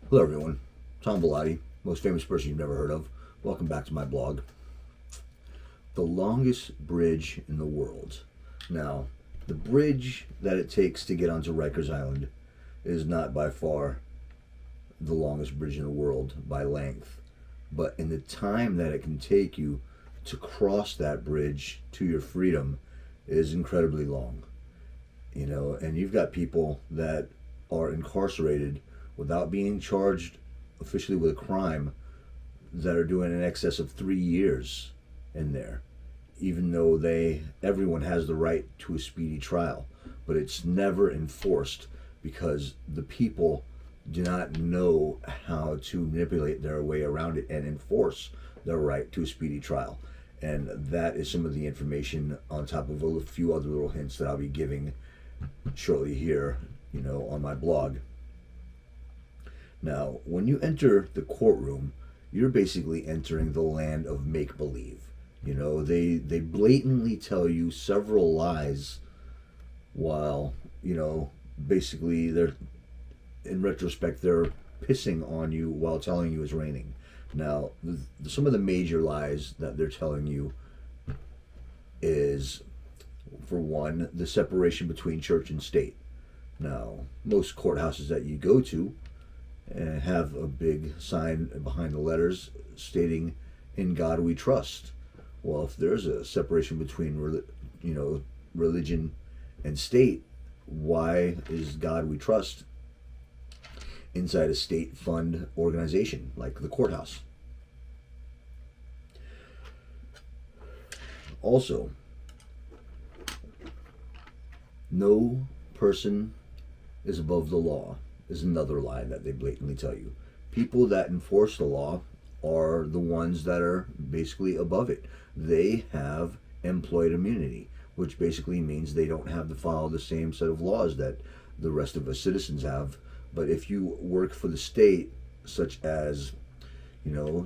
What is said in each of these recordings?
Hello, everyone. Tom Bellotti, most famous person you've never heard of. Welcome back to my blog. The longest bridge in the world. Now, the bridge that it takes to get onto Rikers Island is not by far the longest bridge in the world by length, but in the time that it can take you to cross that bridge to your freedom is incredibly long. And you've got people that are incarcerated without being charged officially with a crime that are doing in excess of 3 years in there, even though everyone has the right to a speedy trial, but it's never enforced because the people do not know how to manipulate their way around it and enforce their right to a speedy trial. And that is some of the information on top of a few other little hints that I'll be giving shortly here, on my blog. Now, when you enter the courtroom, you're basically entering the land of make believe. They blatantly tell you several lies while, basically they're, in retrospect, they're pissing on you while telling you it's raining. Now, some of the major lies that they're telling you is, for one, the separation between church and state. Now, most courthouses that you go to have a big sign behind the letters stating, "In God We Trust." Well, if there's a separation between, religion and state, why is God We Trust inside a state-fund organization like the courthouse? Also, no person is above the law is another lie that they blatantly tell you. People that enforce the law are the ones that are basically above it. They have employed immunity, which basically means they don't have to follow the same set of laws that the rest of us citizens have. But if you work for the state, such as,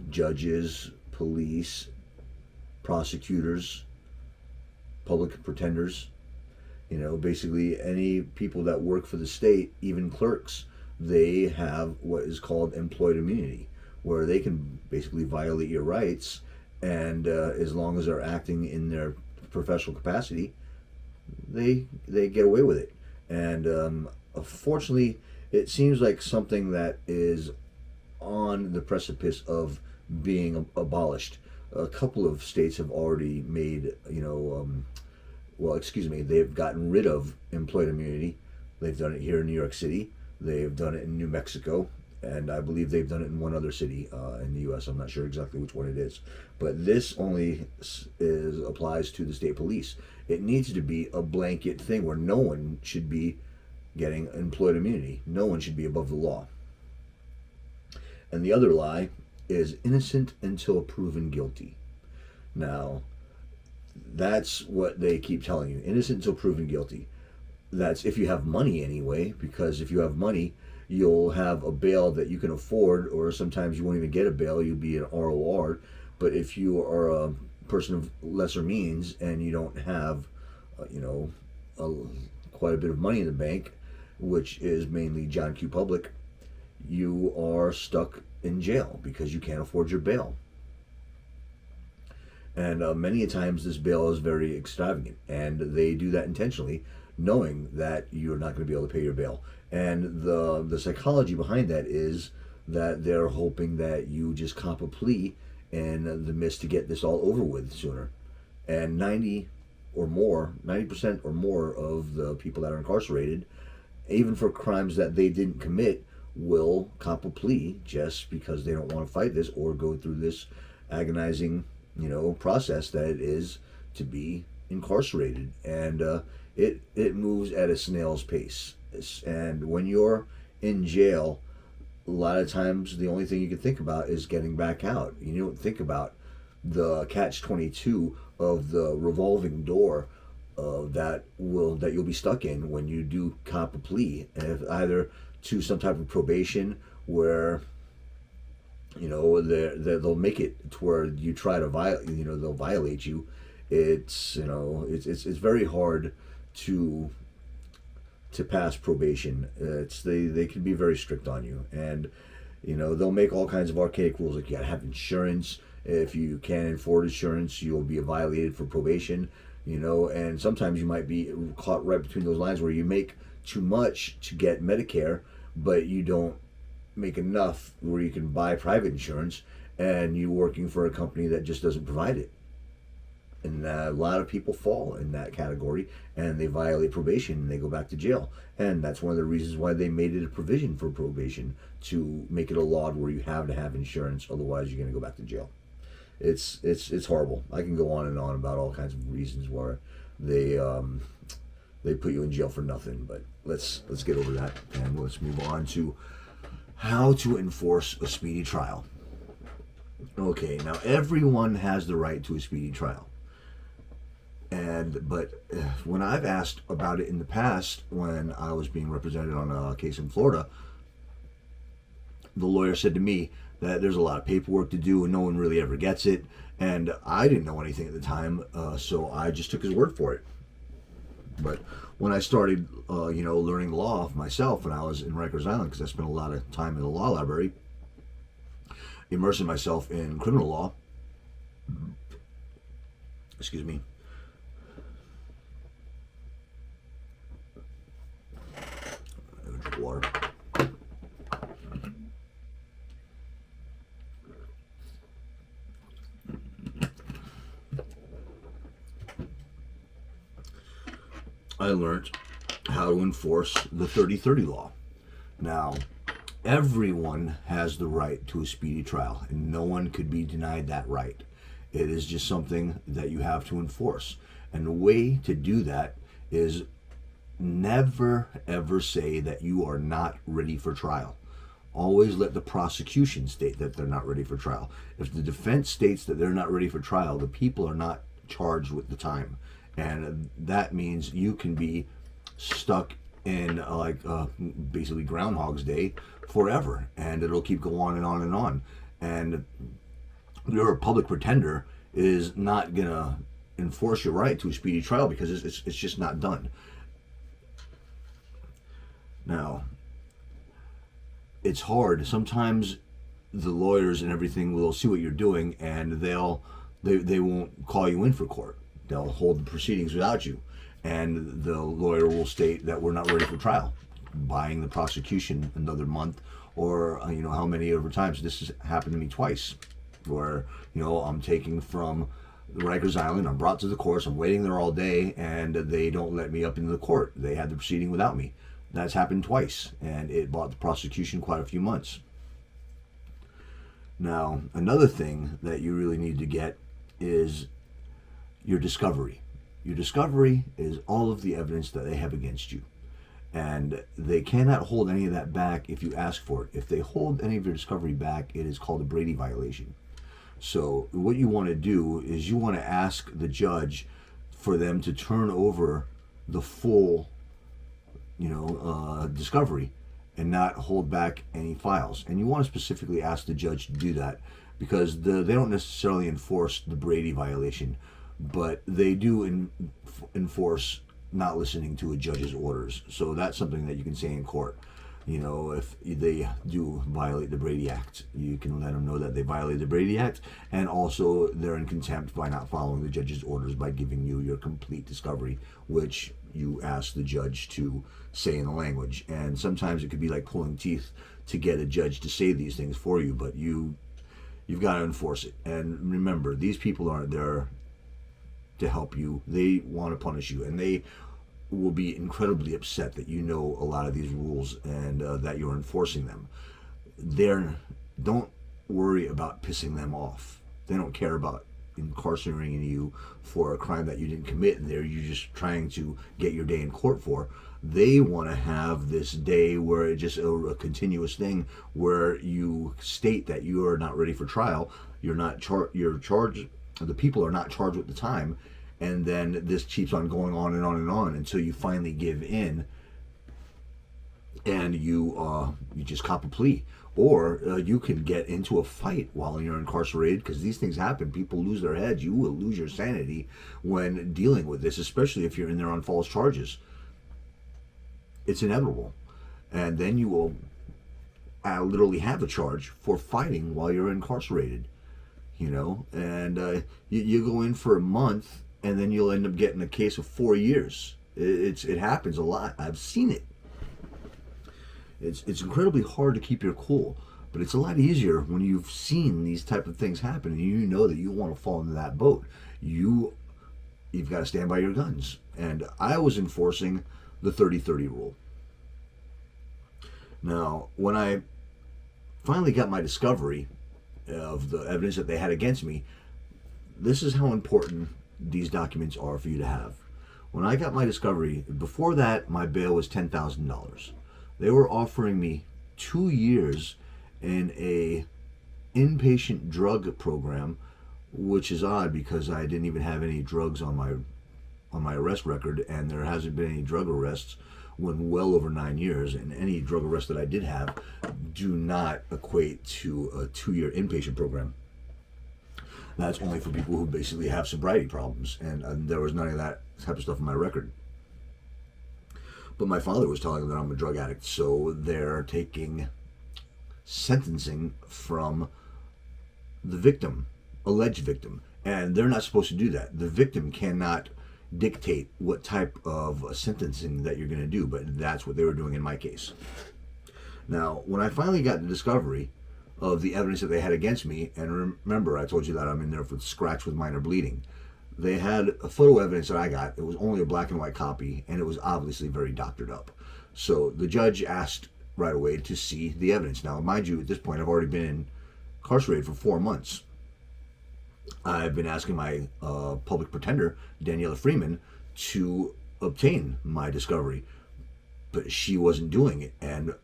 judges, police, prosecutors, public pretenders, basically any people that work for the state, even clerks, they have what is called employed immunity, where they can basically violate your rights, and as long as they're acting in their professional capacity, they get away with it. And unfortunately, it seems like something that is on the precipice of being abolished. A couple of states have already made, they've gotten rid of employed immunity. They've done it here in New York City. They've done it in New Mexico. And I believe they've done it in one other city in the U.S. I'm not sure exactly which one it is. But this only applies to the state police. It needs to be a blanket thing where no one should be getting employed immunity. No one should be above the law. And the other lie is innocent until proven guilty. Now, that's what they keep telling you. Innocent until proven guilty. That's if you have money anyway, because if you have money, you'll have a bail that you can afford, or sometimes you won't even get a bail, you'll be an ROR. But if you are a person of lesser means and you don't have, quite a bit of money in the bank, which is mainly John Q. Public, you are stuck in jail because you can't afford your bail. And many a times this bail is very extravagant, and they do that intentionally, knowing that you're not going to be able to pay your bail. And the psychology behind that is that they're hoping that you just cop a plea in the midst to get this all over with sooner. And 90% or more of the people that are incarcerated, even for crimes that they didn't commit, will cop a plea just because they don't want to fight this or go through this agonizing, process that it is to be incarcerated. And it moves at a snail's pace. And when you're in jail, a lot of times the only thing you can think about is getting back out. You don't think about the catch-22 of the revolving door that you'll be stuck in when you do cop a plea, and either to some type of probation where they'll make it to where you try to violate, they'll violate you. It's very hard to pass probation. They can be very strict on you, and They'll make all kinds of archaic rules, like you gotta have insurance. If you can't afford insurance, you'll be violated for probation. And sometimes you might be caught right between those lines where you make too much to get Medicare, but you don't make enough where you can buy private insurance, and you're working for a company that just doesn't provide it. And a lot of people fall in that category, and they violate probation and they go back to jail. And that's one of the reasons why they made it a provision for probation, to make it a law where you have to have insurance, otherwise you're going to go back to jail. It's horrible. I can go on and on about all kinds of reasons where they put you in jail for nothing. But let's get over that, and let's move on to how to enforce a speedy trial. Okay, now everyone has the right to a speedy trial. But when I've asked about it in the past, when I was being represented on a case in Florida, the lawyer said to me that there's a lot of paperwork to do and no one really ever gets it. And I didn't know anything at the time, so I just took his word for it. But when I started, learning law myself when I was in Rikers Island, because I spent a lot of time in the law library, immersing myself in criminal law. Excuse me. Water. I learned how to enforce the 30-30 law. Now, everyone has the right to a speedy trial, and no one could be denied that right. It is just something that you have to enforce. And the way to do that is never ever say that you are not ready for trial. Always let the prosecution state that they're not ready for trial. If the defense states that they're not ready for trial, the people are not charged with the time. And that means you can be stuck in basically Groundhog's Day forever, and it'll keep going on and on and on. And your public pretender is not gonna enforce your right to a speedy trial because it's just not done. Now, it's hard. Sometimes the lawyers and everything will see what you're doing, and they won't call you in for court. They'll hold the proceedings without you, and the lawyer will state that we're not ready for trial, buying the prosecution another month, or how many other times. This has happened to me twice, where I'm taken from Rikers Island, I'm brought to the courts, I'm waiting there all day, and they don't let me up into the court. They had the proceeding without me. That's happened twice, and it bought the prosecution quite a few months. Now, another thing that you really need to get is your discovery. Your discovery is all of the evidence that they have against you. And they cannot hold any of that back if you ask for it. If they hold any of your discovery back, it is called a Brady violation. So what you want to do is you want to ask the judge for them to turn over the full discovery and not hold back any files. And you want to specifically ask the judge to do that, because they don't necessarily enforce the Brady violation, but they do enforce not listening to a judge's orders. So that's something that you can say in court. If they do violate the Brady Act, you can let them know that they violated the Brady Act, and also they're in contempt by not following the judge's orders by giving you your complete discovery, which you ask the judge to say in the language. And sometimes it could be like pulling teeth to get a judge to say these things for you, but you've got to enforce it. And remember, these people aren't there to help you. They want to punish you, and they will be incredibly upset that you know a lot of these rules and that you're enforcing them. Don't worry about pissing them off. They don't care about incarcerating you for a crime that you didn't commit, and you're just trying to get your day in court for. They want to have this day where it's just a continuous thing where you state that you are not ready for trial. You're charged. The people are not charged with the time. And then this keeps on going on and on and on until you finally give in, and you just cop a plea. Or you can get into a fight while you're incarcerated, because these things happen. People lose their heads. You will lose your sanity when dealing with this, especially if you're in there on false charges. It's inevitable. And then you will literally have a charge for fighting while you're incarcerated. And you go in for a month, and then you'll end up getting a case of 4 years. It happens a lot. I've seen it. It's incredibly hard to keep your cool, but it's a lot easier when you've seen these type of things happen and you know that you want to fall into that boat. You've got to stand by your guns. And I was enforcing the 30-30 rule. Now, when I finally got my discovery of the evidence that they had against me, this is how important these documents are for you to have. When I got my discovery, before that, my bail was $10,000. They were offering me 2 years in a inpatient drug program, which is odd because I didn't even have any drugs on my arrest record, and there hasn't been any drug arrests when well over 9 years, and any drug arrests that I did have do not equate to a 2-year inpatient program. That's only for people who basically have sobriety problems, and there was none of that type of stuff on my record. But my father was telling them that I'm a drug addict, so they're taking sentencing from the victim, alleged victim, and they're not supposed to do that. The victim cannot dictate what type of sentencing that you're going to do, but that's what they were doing in my case. Now, when I finally got the discovery of the evidence that they had against me, and remember, I told you that I'm in there for scratch with minor bleeding, they had a photo evidence that I got. It was only a black and white copy, and it was obviously very doctored up. So the judge asked right away to see the evidence. Now, mind you, at this point, I've already been incarcerated for 4 months. I've been asking my public pretender, Daniela Freeman, to obtain my discovery, but she wasn't doing it. And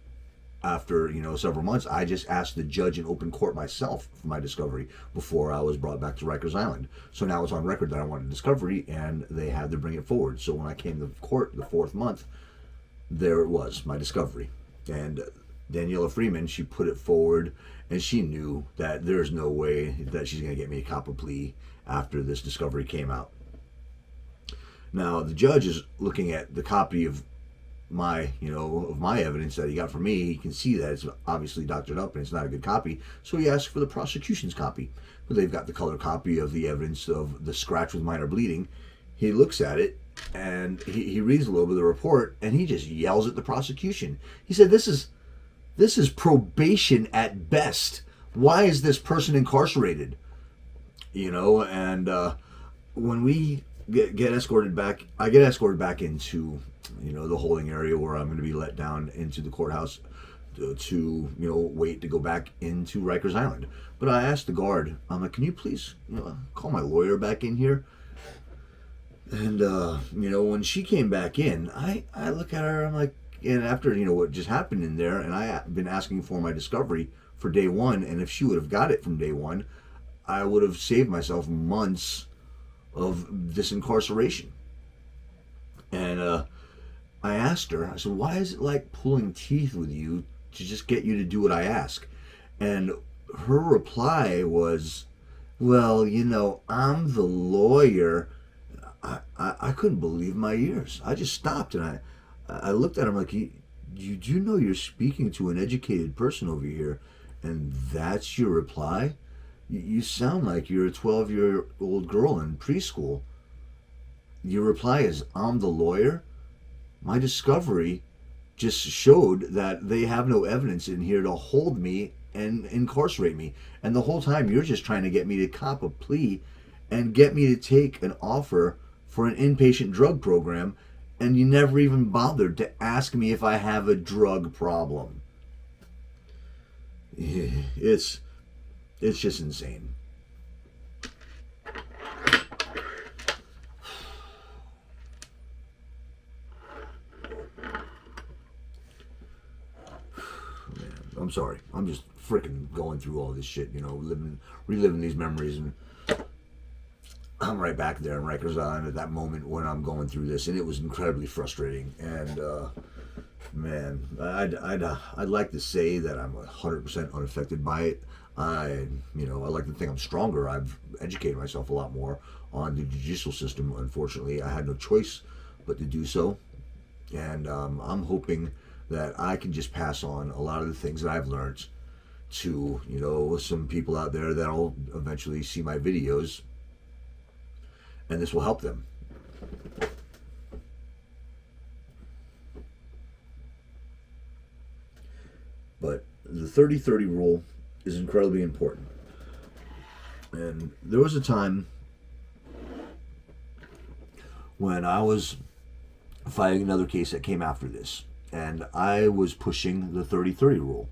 after several months, I just asked the judge in open court myself for my discovery before I was brought back to Rikers Island. So now it's on record that I wanted discovery, and they had to bring it forward. So when I came to court the 4th month, there it was, my discovery. And Daniela Freeman, she put it forward, and she knew that there's no way that she's going to get me a cop of plea after this discovery came out. Now, the judge is looking at the copy of my evidence that he got from me. He can see that it's obviously doctored up and it's not a good copy, so he asked for the prosecution's copy. But they've got the color copy of the evidence of the scratch with minor bleeding. He looks at it, and he reads a little bit of the report, and he just yells at the prosecution. He said, this is probation at best. Why is this person incarcerated? And when we get escorted back, I get escorted back into the holding area where I'm going to be let down into the courthouse to wait to go back into Rikers Island. But I asked the guard, I'm like, can you please call my lawyer back in here? And when she came back in, I look at her, I'm like, and after what just happened in there, and I've been asking for my discovery for day one, and if she would have got it from day one, I would have saved myself months of this incarceration. And I asked her, I said, why is it like pulling teeth with you to just get you to do what I ask? And her reply was, well, I'm the lawyer. I couldn't believe my ears. I just stopped, and I looked at him like, you do know you're speaking to an educated person over here, and that's your reply? You sound like you're a 12-year-old girl in preschool. Your reply is, I'm the lawyer? My discovery just showed that they have no evidence in here to hold me and incarcerate me. And the whole time you're just trying to get me to cop a plea and get me to take an offer for an inpatient drug program, and you never even bothered to ask me if I have a drug problem. It's just insane. I'm sorry. I'm just freaking going through all this shit, reliving these memories, and I'm right back there in Rikers Island at that moment when I'm going through this, and it was incredibly frustrating. And man, I'd like to say that I'm 100% unaffected by it. I like to think I'm stronger. I've educated myself a lot more on the judicial system. Unfortunately, I had no choice but to do so, and I'm hoping that I can just pass on a lot of the things that I've learned to, some people out there that'll eventually see my videos, and this will help them. But the 30-30 rule is incredibly important. And there was a time when I was fighting another case that came after this, and I was pushing the 30-30 rule.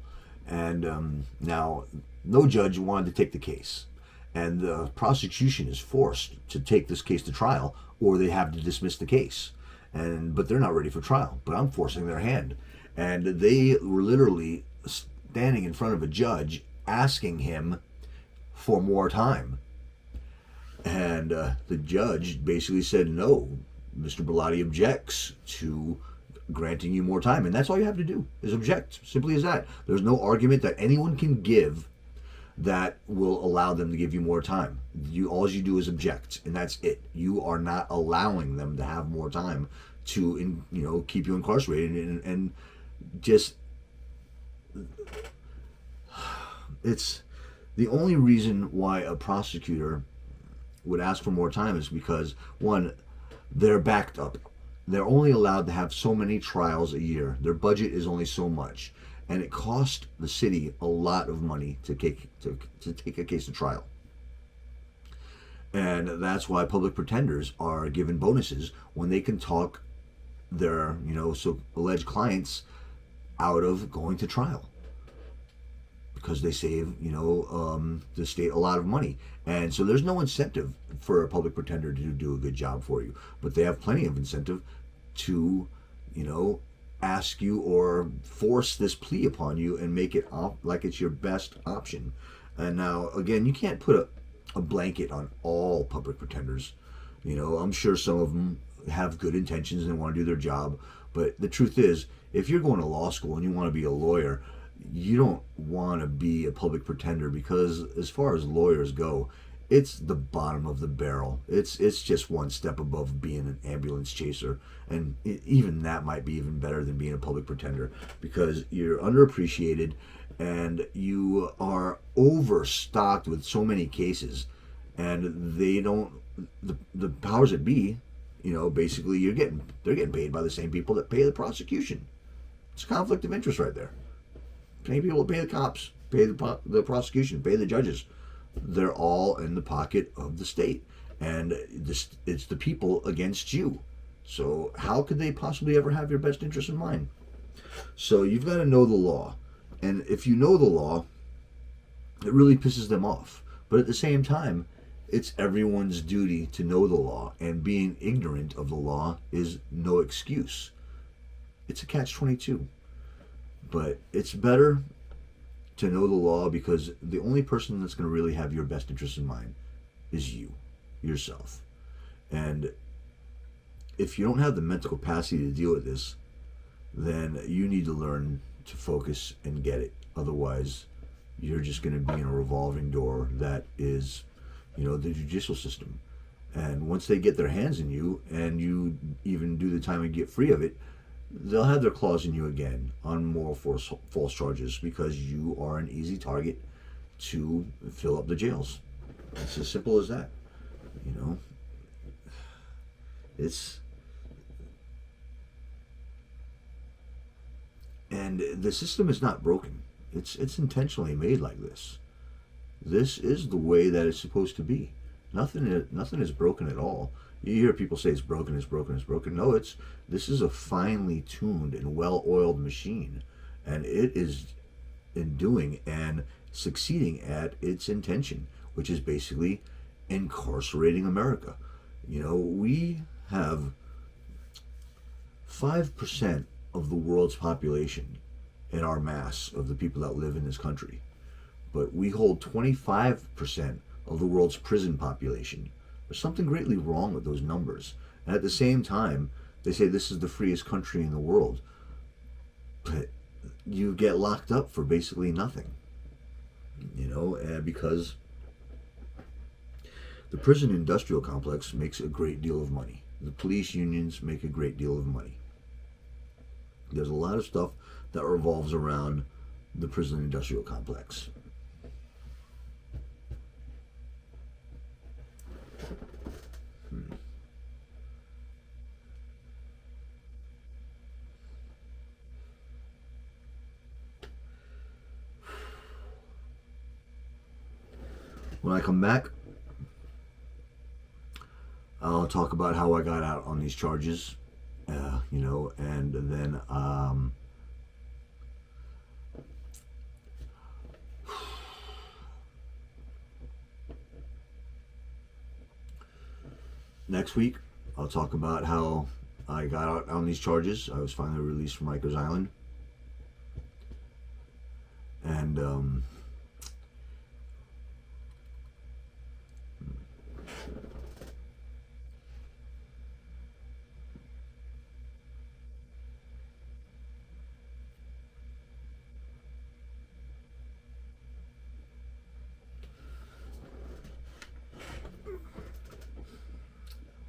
And now, no judge wanted to take the case, and the prosecution is forced to take this case to trial, or they have to dismiss the case. But they're not ready for trial. But I'm forcing their hand, and they were literally standing in front of a judge asking him for more time. And the judge basically said, no, Mr. Bellotti objects to granting you more time. And that's all you have to do, is object. Simply as that. There's no argument that anyone can give that will allow them to give you more time. All you do is object, and that's it. You are not allowing them to have more time to keep you incarcerated. And just, it's the only reason why a prosecutor would ask for more time is because, one, they're backed up. They're only allowed to have so many trials a year. Their budget is only so much, and it costs the city a lot of money to take a case to trial. And that's why public pretenders are given bonuses when they can talk their alleged clients out of going to trial, because they save the state a lot of money. And so there's no incentive for a public pretender to do a good job for you, but they have plenty of incentive to ask you or force this plea upon you and make it like it's your best option. And now, again, you can't put a blanket on all public pretenders. I'm sure some of them have good intentions and want to do their job, but the truth is, if you're going to law school and you want to be a lawyer, you don't want to be a public pretender, because as far as lawyers go, it's the bottom of the barrel. It's just one step above being an ambulance chaser, and even that might be even better than being a public pretender, because you're underappreciated and you are overstocked with so many cases, and they don't, the powers that be, basically they're getting paid by the same people that pay the prosecution. It's a conflict of interest right there. Paying people to pay the cops, pay the prosecution, pay the judges. They're all in the pocket of the state, and it's the people against you. So how could they possibly ever have your best interest in mind? So you've got to know the law, and if you know the law, it really pisses them off. But at the same time, it's everyone's duty to know the law, and being ignorant of the law is no excuse. It's a catch-22. But it's better to know the law, because the only person that's going to really have your best interest in mind is you, yourself. And if you don't have the mental capacity to deal with this, then you need to learn to focus and get it. Otherwise, you're just going to be in a revolving door that is, the judicial system. And once they get their hands in you, and you even do the time and get free of it, they'll have their claws in you again on moral false charges, because you are an easy target to fill up the jails. It's as simple as that. And the system is not broken. It's intentionally made like this. This is the way that it's supposed to be. Nothing is broken at all. You hear people say it's broken, it's broken, it's broken. No, this is a finely tuned and well-oiled machine, and it is in doing and succeeding at its intention, which is basically incarcerating America. We have 5% of the world's population in our mass of the people that live in this country, but we hold 25% of the world's prison population. There's something greatly wrong with those numbers. And at the same time, they say this is the freest country in the world. But you get locked up for basically nothing. Because the prison industrial complex makes a great deal of money. The police unions make a great deal of money. There's a lot of stuff that revolves around the prison industrial complex. When I come back, I'll talk about how I got out on these charges, and then next week, I'll talk about how I got out on these charges. I was finally released from Rikers Island. And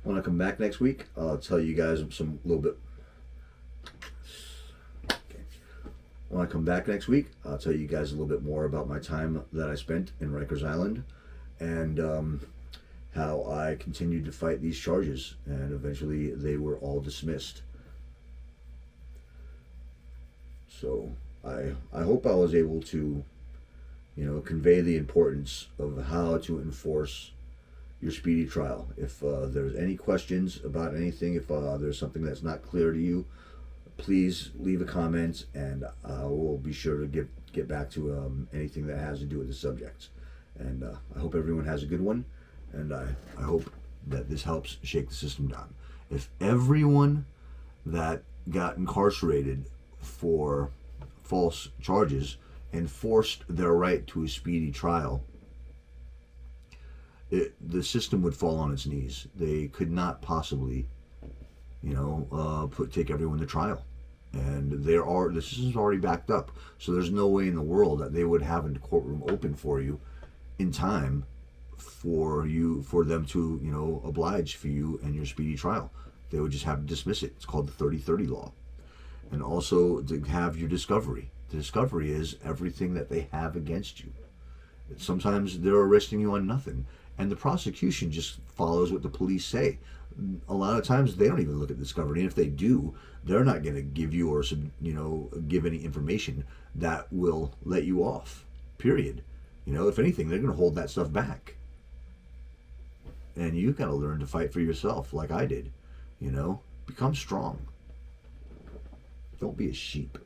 when I come back next week, I'll tell you guys some little bit. Okay. When I come back next week, I'll tell you guys a little bit more about my time that I spent in Rikers Island, and how I continued to fight these charges, and eventually they were all dismissed. So I hope I was able to, convey the importance of how to enforce your speedy trial. If there's any questions about anything, if there's something that's not clear to you, please leave a comment, and I will be sure to get back to anything that has to do with the subject. And I hope everyone has a good one, and I hope that this helps shake the system down. If everyone that got incarcerated for false charges enforced their right to a speedy trial, the system would fall on its knees. They could not possibly, take everyone to trial, and the system's already backed up. So there's no way in the world that they would have a courtroom open for you in time for them to oblige for you and your speedy trial. They would just have to dismiss it. It's called the 30-30 law. And also to have your discovery. The discovery is everything that they have against you. Sometimes they're arresting you on nothing, and the prosecution just follows what the police say. A lot of times they don't even look at the discovery, and if they do, they're not going to give you or give any information that will let you off. Period. If anything, they're going to hold that stuff back. And you've got to learn to fight for yourself, like I did. Become strong. Don't be a sheep.